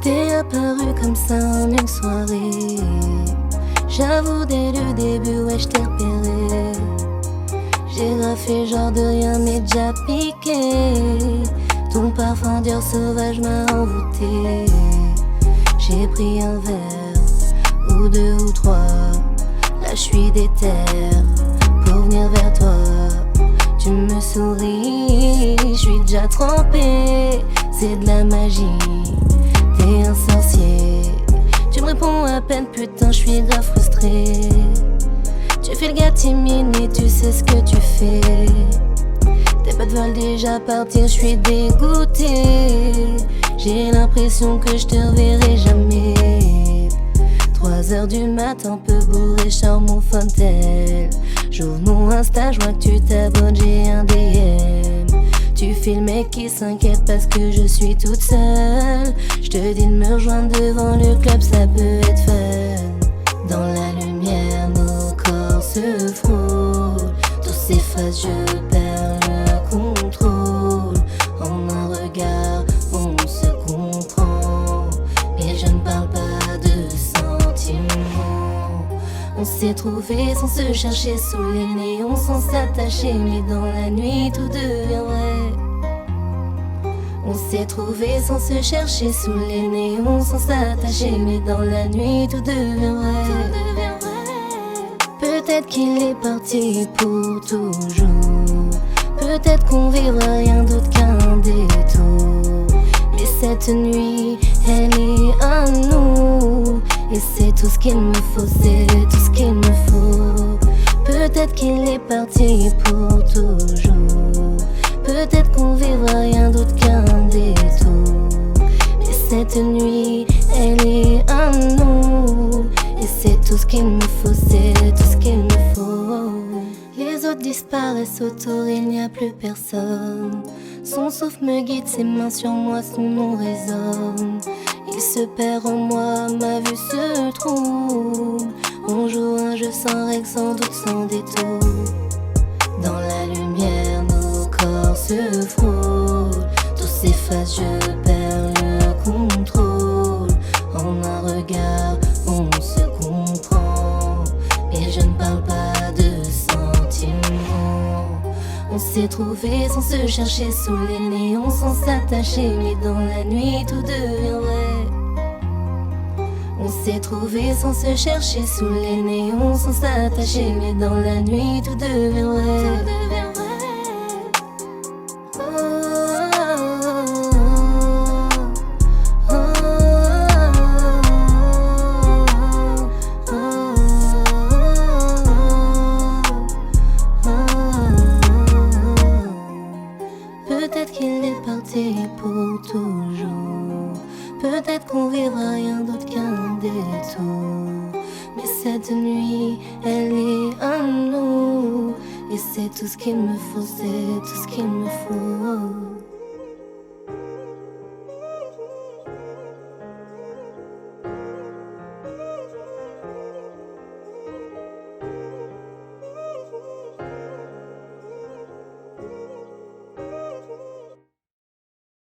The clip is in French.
T'es apparu comme ça en une soirée. J'avoue dès le début, ouais, j't'ai repéré. J'ai graffé genre de rien mais déjà piqué. Ton parfum d'heure sauvage m'a envoûté. J'ai pris un verre, ou deux ou trois. Là j'suis déter pour venir vers toi. Tu me souris, j'suis déjà trempé. C'est de la magie, t'es un sorcier. Tu me réponds à peine, putain, j'suis grave frustré. Tu fais le gars timide et tu sais ce que tu fais. Tes potes veulent déjà partir, j'suis dégoûté. J'ai l'impression que je te reverrai jamais. 3 heures du matin, un peu bourré, mon fontel. J'ouvre mon Insta, j'vois que tu t'abonnes, j'ai un DM. Tu fais le mec qui s'inquiète parce que je suis toute seule. J'te dis de me rejoindre devant le club, ça peut être fun. Dans la lumière, nos corps se frôlent. Tout s'efface, je perds le contrôle. En un regard, on se comprend. Mais je ne parle pas de sentiments. On s'est trouvés sans se chercher sous les néons, sans s'attacher, mais dans la nuit tout devient vrai. On s'est trouvés sans se chercher sous les néons, sans s'attacher, mais dans la nuit tout devient vrai. Peut-être qu'il est parti pour toujours. Peut-être qu'on vivra rien d'autre qu'un détour. Mais cette nuit, elle est à nous. Et c'est tout ce qu'il me faut, c'est tout ce qu'il me faut. Peut-être qu'il est parti pour toujours. Peut-être qu'on vivra rien d'autre qu'un détour. Mais cette nuit, elle est à nous. Et c'est tout ce qu'il me faut, c'est tout ce qu'il me faut. Les autres disparaissent autour, il n'y a plus personne. Son souffle me guide, ses mains sur moi, son nom résonne. Il se perd en moi, ma vue se trouble. On joue un jeu sans règle, sans doute, sans détour. Dans la lumière, nos corps se frôlent. Tout s'efface, je perds le contrôle. En un regard, on se comprend. Mais je ne parle pas de sentiments. On s'est trouvés sans se chercher sous les néons, sans s'attacher, mais dans la nuit tout devient vrai. On s'est trouvés sans se chercher sous les néons, sans s'attacher, mais dans la nuit tout devient vrai. Peut-être qu'il est parti pour toujours. Peut-être qu'on vivra rien d'autre qu'un détour. Mais cette nuit, elle est à nous. Et c'est tout ce qu'il me faut, c'est tout ce qu'il me faut.